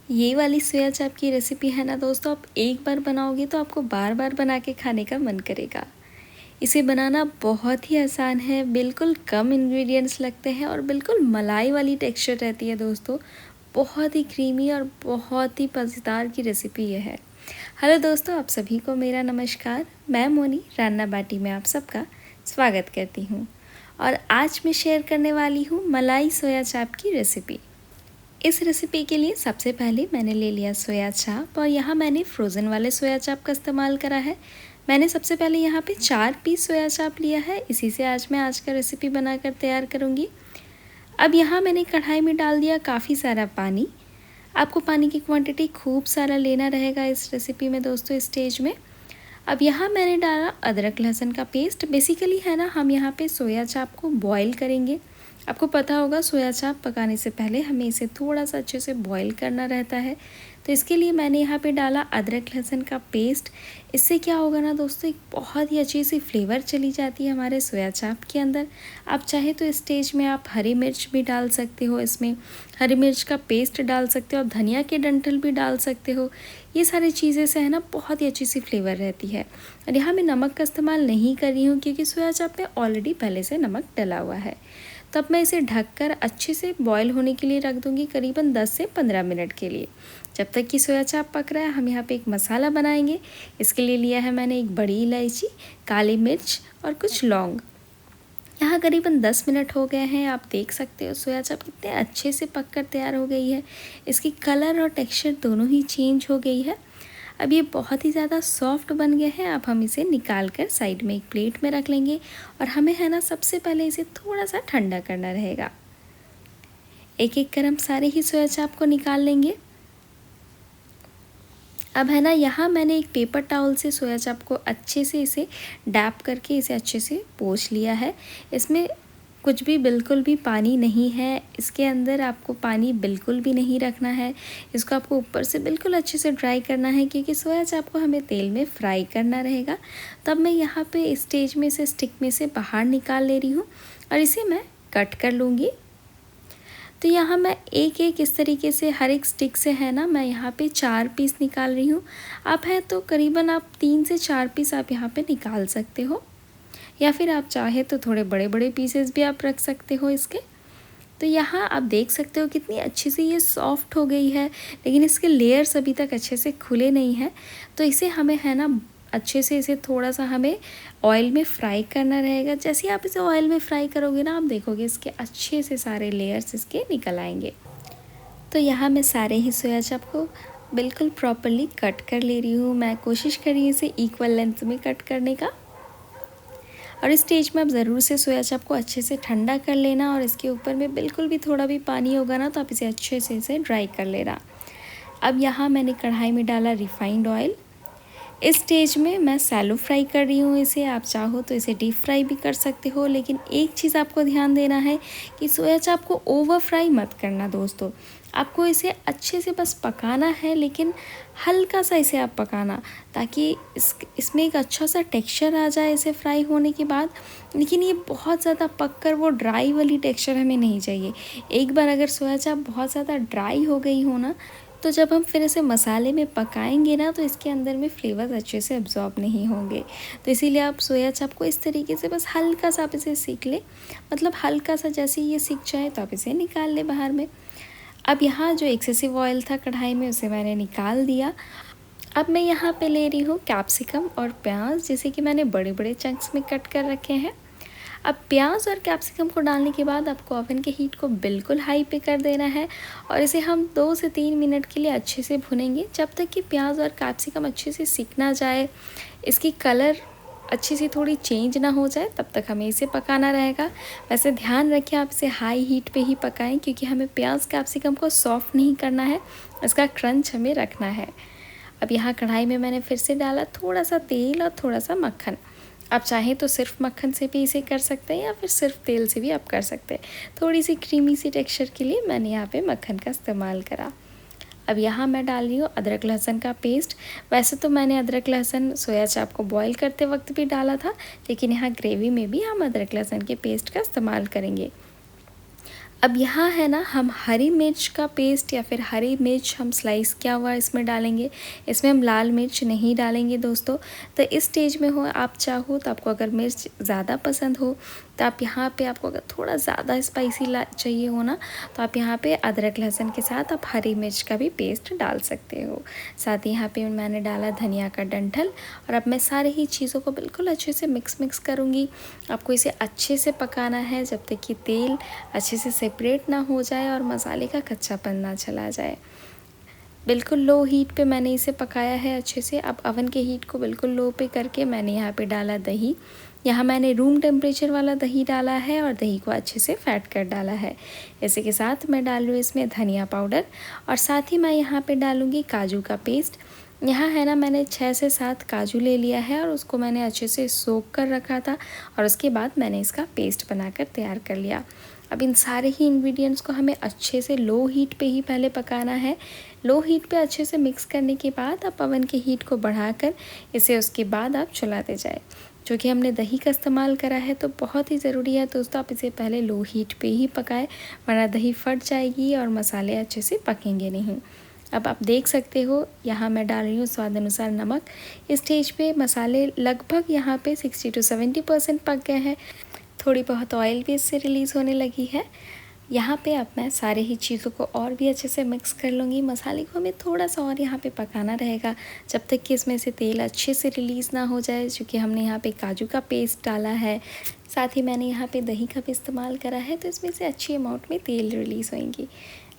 ये वाली सोया चाप की रेसिपी है ना दोस्तों, आप एक बार बनाओगे तो आपको बार बार बना के खाने का मन करेगा। इसे बनाना बहुत ही आसान है, बिल्कुल कम इंग्रेडिएंट्स लगते हैं और बिल्कुल मलाई वाली टेक्सचर रहती है दोस्तों। बहुत ही क्रीमी और बहुत ही मज़ेदार की रेसिपी ये है। हेलो दोस्तों, आप सभी को मेरा नमस्कार। मैं मोनी रान्ना बाटी में आप सबका स्वागत करती हूँ और आज मैं शेयर करने वाली हूँ मलाई सोया चाप की रेसिपी। इस रेसिपी के लिए सबसे पहले मैंने ले लिया सोया चाप और यहाँ मैंने फ्रोज़न वाले सोया चाप का इस्तेमाल करा है। मैंने सबसे पहले यहाँ पे 4 पीस सोया चाप लिया है, इसी से आज का रेसिपी बनाकर तैयार करूँगी। अब यहाँ मैंने कढ़ाई में डाल दिया काफ़ी सारा पानी। आपको पानी की क्वांटिटी खूब सारा लेना रहेगा इस रेसिपी में दोस्तों स्टेज में। अब यहाँ मैंने डाला अदरक लहसुन का पेस्ट। बेसिकली है ना, हम यहाँ पे सोया चाप को बॉईल करेंगे। आपको पता होगा सोया चाप पकाने से पहले हमें इसे थोड़ा सा अच्छे से बॉईल करना रहता है, तो इसके लिए मैंने यहाँ पे डाला अदरक लहसुन का पेस्ट। इससे क्या होगा ना दोस्तों, एक बहुत ही अच्छी सी फ्लेवर चली जाती है हमारे सोया चाप के अंदर। आप चाहे तो इस स्टेज में आप हरी मिर्च भी डाल सकते हो, इसमें हरी मिर्च का पेस्ट डाल सकते हो, आप धनिया के डंठल भी डाल सकते हो। ये सारी चीज़ें से है ना बहुत ही अच्छी सी फ्लेवर रहती है। और यहाँ मैं नमक का इस्तेमाल नहीं कर रही हूँ क्योंकि सोया चाप में ऑलरेडी पहले से नमक डला हुआ है। तब मैं इसे ढककर अच्छे से बॉईल होने के लिए रख दूँगी करीबन 10 से 15 मिनट के लिए। जब तक कि सोया चाप पक रहा है, हम यहाँ पे एक मसाला बनाएंगे। इसके लिए लिया है मैंने एक बड़ी इलायची, काली मिर्च और कुछ लौंग। यहाँ करीबन 10 मिनट हो गए हैं। आप देख सकते हो सोया चाप कितने अच्छे से पक कर तैयार हो गई है। इसकी कलर और टेक्सचर दोनों ही चेंज हो गई है। अब ये बहुत ही ज़्यादा सॉफ्ट बन गए हैं। अब हम इसे निकाल कर साइड में एक प्लेट में रख लेंगे और हमें है ना सबसे पहले इसे थोड़ा सा ठंडा करना रहेगा। एक एक कर हम सारे ही सोया चाप को निकाल लेंगे। अब है ना, यहाँ मैंने एक पेपर टावल से सोया चाप को अच्छे से इसे डैप करके इसे अच्छे से पोंछ लिया है। इसमें कुछ भी बिल्कुल भी पानी नहीं है, इसके अंदर आपको पानी बिल्कुल भी नहीं रखना है। इसको आपको ऊपर से बिल्कुल अच्छे से ड्राई करना है क्योंकि सोया चाप को हमें तेल में फ्राई करना रहेगा। तब मैं यहाँ पे स्टेज में से स्टिक में से बाहर निकाल ले रही हूँ और इसे मैं कट कर लूँगी। तो यहाँ मैं एक एक इस तरीके से हर एक स्टिक से है ना, मैं यहाँ पे 4 पीस निकाल रही हूँ। आप है तो करीबन आप 3 से 4 पीस आप यहाँ पे निकाल सकते हो, या फिर आप चाहे तो थोड़े बड़े बड़े पीसेस भी आप रख सकते हो इसके। तो यहाँ आप देख सकते हो कितनी अच्छी से ये सॉफ्ट हो गई है, लेकिन इसके लेयर्स अभी तक अच्छे से खुले नहीं हैं। तो इसे हमें है ना अच्छे से इसे थोड़ा सा हमें ऑयल में फ्राई करना रहेगा। जैसे ही आप इसे ऑयल में फ्राई करोगे ना, आप देखोगे इसके अच्छे से सारे लेयर्स इसके निकल आएंगे। तो यहाँ मैं सारे ही सोया चाप को बिल्कुल प्रॉपरली कट कर ले रही हूँ। मैं कोशिश कर रही हूँ इसे इक्वल लेंथ में कट करने का। और इस स्टेज में आप ज़रूर से सोया चाप को अच्छे से ठंडा कर लेना और इसके ऊपर में बिल्कुल भी थोड़ा भी पानी होगा ना, तो आप इसे अच्छे से इसे ड्राई कर लेना। अब यहाँ मैंने कढ़ाई में डाला रिफाइंड ऑयल। इस स्टेज में मैं सैलो फ्राई कर रही हूँ इसे। आप चाहो तो इसे डीप फ्राई भी कर सकते हो, लेकिन एक चीज़ आपको ध्यान देना है कि सोया चाप को ओवर फ्राई मत करना दोस्तों। आपको इसे अच्छे से बस पकाना है, लेकिन हल्का सा इसे आप पकाना, ताकि इसमें एक अच्छा सा टेक्सचर आ जाए इसे फ्राई होने के बाद। लेकिन ये बहुत ज़्यादा पक कर वो ड्राई वाली टेक्सचर हमें नहीं चाहिए। एक बार अगर सोया चाप बहुत ज़्यादा ड्राई हो गई हो ना, तो जब हम फिर इसे मसाले में पकाएंगे ना, तो इसके अंदर में फ्लेवर्स अच्छे से अब्जॉर्ब नहीं होंगे। तो इसीलिए आप सोया चाप को इस तरीके से बस हल्का सा आप इसे सीख ले, मतलब हल्का सा जैसे ये सीख जाए तो आप इसे निकाल ले बाहर में। अब यहाँ जो एक्सेसिव ऑयल था कढ़ाई में, उसे मैंने निकाल दिया। अब मैं यहाँ पे ले रही हूँ कैप्सिकम और प्याज, जैसे कि मैंने बड़े बड़े चंक्स में कट कर रखे हैं। अब प्याज और कैप्सिकम को डालने के बाद आपको ओवन के हीट को बिल्कुल हाई पे कर देना है और इसे हम 2 से 3 मिनट के लिए अच्छे से भुनेंगे, जब तक कि प्याज और कैप्सिकम अच्छे से सिक ना जाए, इसकी कलर अच्छी सी थोड़ी चेंज ना हो जाए, तब तक हमें इसे पकाना रहेगा। वैसे ध्यान रखें आप इसे हाई हीट पे ही पकाएं, क्योंकि हमें प्याज कैप्सिकम को सॉफ्ट नहीं करना है, इसका क्रंच हमें रखना है। अब यहाँ कढ़ाई में मैंने फिर से डाला थोड़ा सा तेल और थोड़ा सा मक्खन। आप चाहें तो सिर्फ मक्खन से भी इसे कर सकते हैं, या फिर सिर्फ तेल से भी आप कर सकते हैं। थोड़ी सी क्रीमी सी टेक्सचर के लिए मैंने यहाँ पे मक्खन का इस्तेमाल करा। अब यहाँ मैं डाल रही हूँ अदरक लहसुन का पेस्ट। वैसे तो मैंने अदरक लहसुन सोया चाप को बॉईल करते वक्त भी डाला था, लेकिन यहाँ ग्रेवी में भी हम अदरक लहसुन के पेस्ट का इस्तेमाल करेंगे। अब यहाँ है ना, हम हरी मिर्च का पेस्ट या फिर हरी मिर्च हम स्लाइस किया हुआ इसमें डालेंगे। इसमें हम लाल मिर्च नहीं डालेंगे दोस्तों। तो इस स्टेज में हो आप चाहो तो आपको अगर मिर्च ज़्यादा पसंद हो तो आप यहाँ पे, आपको अगर थोड़ा ज़्यादा स्पाइसी चाहिए हो ना, तो आप यहाँ पे अदरक लहसुन के साथ आप हरी मिर्च का भी पेस्ट डाल सकते हो। साथ ही यहाँ पे मैंने डाला धनिया का डंठल। और अब मैं सारी ही चीज़ों को बिल्कुल अच्छे से मिक्स करूँगी। आपको इसे अच्छे से पकाना है जब तक कि तेल अच्छे से सेपरेट ना हो जाए और मसाले का कच्चापन ना चला जाए। बिल्कुल लो हीट पे मैंने इसे पकाया है अच्छे से। अब अवन के हीट को बिल्कुल लो पे करके मैंने यहाँ पे डाला दही। यहाँ मैंने रूम टेम्परेचर वाला दही डाला है और दही को अच्छे से फैट कर डाला है। इसी के साथ मैं डाल रही हूँ इसमें धनिया पाउडर और साथ ही मैं यहाँ पे डालूँगी काजू का पेस्ट। यहाँ है ना, मैंने 6 से 7 काजू ले लिया है और उसको मैंने अच्छे से सोक कर रखा था और उसके बाद मैंने इसका पेस्ट बनाकर तैयार कर लिया। अब इन सारे ही इंग्रेडिएंट्स को हमें अच्छे से लो हीट पे ही पहले पकाना है। लो हीट पे अच्छे से मिक्स करने के बाद आप अवन के हीट को बढ़ाकर इसे उसके बाद आप चलाते जाए। क्योंकि हमने दही का इस्तेमाल करा है तो बहुत ही ज़रूरी है दोस्तों, आप इसे पहले लो हीट पे ही पकाएं, वरना दही फट जाएगी और मसाले अच्छे से पकेंगे नहीं। अब आप देख सकते हो यहाँ मैं डाल रही हूँ स्वाद अनुसार नमक। इस स्टेज पे मसाले लगभग यहाँ पे 60 to 70% पक गए हैं। थोड़ी बहुत ऑयल भी इससे रिलीज़ होने लगी है। यहाँ पे अब मैं सारे ही चीज़ों को और भी अच्छे से मिक्स कर लूँगी। मसाले को हमें थोड़ा सा और यहाँ पे पकाना रहेगा जब तक कि इसमें से तेल अच्छे से रिलीज़ ना हो जाए, क्योंकि हमने यहाँ पे काजू का पेस्ट डाला है। साथ ही मैंने यहाँ पे दही का भी इस्तेमाल करा है, तो इसमें से अच्छी अमाउंट में तेल रिलीज़ होंगी।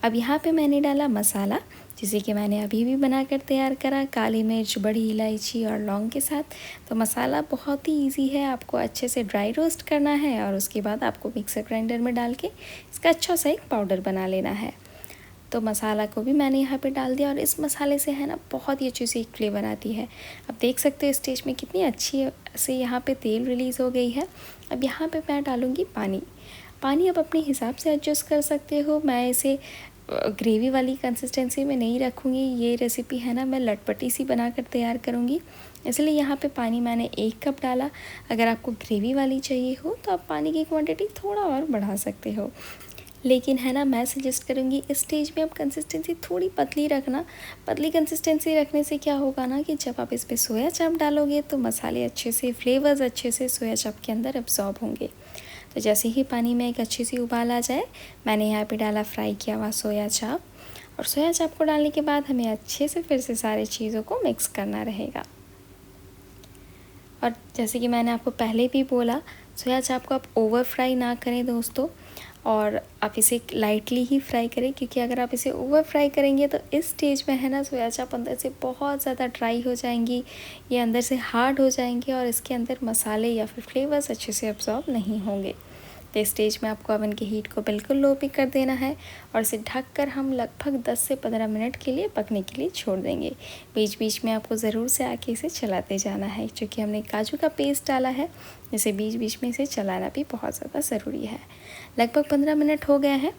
अब यहाँ पे मैंने डाला मसाला, जिसे कि मैंने अभी भी बनाकर तैयार करा, काली मिर्च, बड़ी इलायची और लौंग के साथ। तो मसाला बहुत ही इजी है, आपको अच्छे से ड्राई रोस्ट करना है और उसके बाद आपको मिक्सर ग्राइंडर में डाल के इसका अच्छा सा एक पाउडर बना लेना है। तो मसाला को भी मैंने यहाँ पे डाल दिया और इस मसाले से है ना बहुत ही अच्छी सी एक फ्लेवर आती है। अब देख सकते हो इस स्टेज में कितनी अच्छी से यहाँ पे तेल रिलीज़ हो गई है। अब यहाँ पे मैं डालूँगी पानी। पानी आप अपने हिसाब से एडजस्ट कर सकते हो। मैं इसे ग्रेवी वाली कंसिस्टेंसी में नहीं रखूँगी। ये रेसिपी है ना, मैं लटपटी सी बनाकर तैयार करूँगी, इसलिए यहाँ पे पानी मैंने 1 कप डाला। अगर आपको ग्रेवी वाली चाहिए हो तो आप पानी की क्वांटिटी थोड़ा और बढ़ा सकते हो, लेकिन है ना, मैं सजेस्ट करूँगी इस स्टेज में आप कंसिस्टेंसी थोड़ी पतली रखना। पतली कंसिस्टेंसी रखने से क्या होगा ना कि जब आप इस पर सोया चाप डालोगे तो मसाले अच्छे से, फ्लेवर्स अच्छे से सोया चाप के अंदर एब्जॉर्ब होंगे। तो जैसे ही पानी में एक अच्छी सी उबाल आ जाए, मैंने यहाँ पे डाला फ्राई किया हुआ सोया चाप। और सोया चाप को डालने के बाद हमें अच्छे से फिर से सारी चीज़ों को मिक्स करना रहेगा। और जैसे कि मैंने आपको पहले भी बोला, सोया चाप को आप ओवर फ्राई ना करें दोस्तों, और आप इसे लाइटली ही फ्राई करें, क्योंकि अगर आप इसे ओवर फ्राई करेंगे तो इस स्टेज में है ना, सोया चाप अंदर से बहुत ज़्यादा ड्राई हो जाएंगी, ये अंदर से हार्ड हो जाएंगे और इसके अंदर मसाले या फिर फ्लेवर्स अच्छे से अब्जॉर्ब नहीं होंगे। तो इस स्टेज में आपको अवन के हीट को बिल्कुल लो पे कर देना है और इसे ढककर हम लगभग 10 से 15 मिनट के लिए पकने के लिए छोड़ देंगे। बीच बीच में आपको ज़रूर से आके इसे चलाते जाना है, क्योंकि हमने काजू का पेस्ट डाला है, इसे बीच बीच में इसे चलाना भी बहुत ज़्यादा ज़रूरी है। लगभग 15 मिनट हो गए हैं।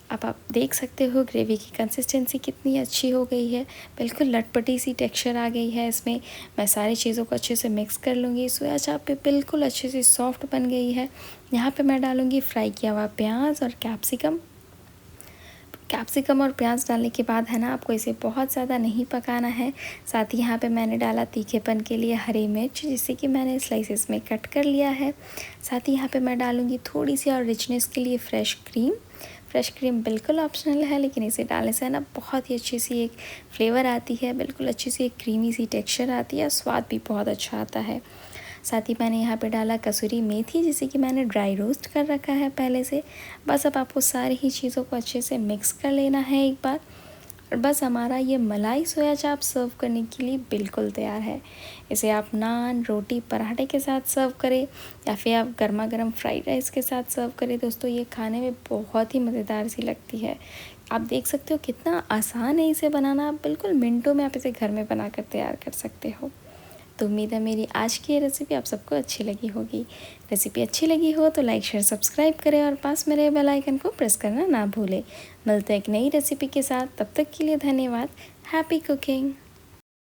अब आप देख सकते हो ग्रेवी की कंसिस्टेंसी कितनी अच्छी हो गई है, बिल्कुल लटपटी सी टेक्सचर आ गई है इसमें। मैं सारी चीज़ों को अच्छे से मिक्स कर लूँगी। सोया चाप पे बिल्कुल अच्छे से सॉफ्ट बन गई है। यहाँ पे मैं डालूँगी फ्राई किया हुआ प्याज और कैप्सिकम और प्याज डालने के बाद है ना, आपको इसे बहुत ज़्यादा नहीं पकाना है। साथ ही यहाँ पे मैंने डाला तीखेपन के लिए हरी मिर्च, जिसे कि मैंने स्लाइसेस में कट कर लिया है। साथ ही यहाँ पे मैं डालूँगी थोड़ी सी और रिचनेस के लिए फ्रेश क्रीम बिल्कुल ऑप्शनल है, लेकिन इसे डालने से है ना बहुत ही अच्छी सी एक फ्लेवर आती है, बिल्कुल अच्छी सी एक क्रीमी सी टेक्सचर आती है, स्वाद भी बहुत अच्छा आता है। साथ ही मैंने यहाँ पे डाला कसूरी मेथी, जिसे कि मैंने ड्राई रोस्ट कर रखा है पहले से। बस अब आपको सारी ही चीज़ों को अच्छे से मिक्स कर लेना है एक बार, और बस हमारा ये मलाई सोया चाप सर्व करने के लिए बिल्कुल तैयार है। इसे आप नान, रोटी, पराठे के साथ सर्व करें या फिर आप गर्मा गर्म फ्राइड राइस के साथ सर्व करें। दोस्तों ये खाने में बहुत ही मज़ेदार सी लगती है। आप देख सकते हो कितना आसान है इसे बनाना, आप बिल्कुल मिनटों में आप इसे घर में बनाकर तैयार कर सकते हो। तो उम्मीद है मेरी आज की ये रेसिपी आप सबको अच्छी लगी होगी। रेसिपी अच्छी लगी हो तो लाइक, शेयर, सब्सक्राइब करें और पास में रहे बेल आइकन को प्रेस करना ना भूलें। मिलते हैं एक नई रेसिपी के साथ, तब तक के लिए धन्यवाद। Happy cooking.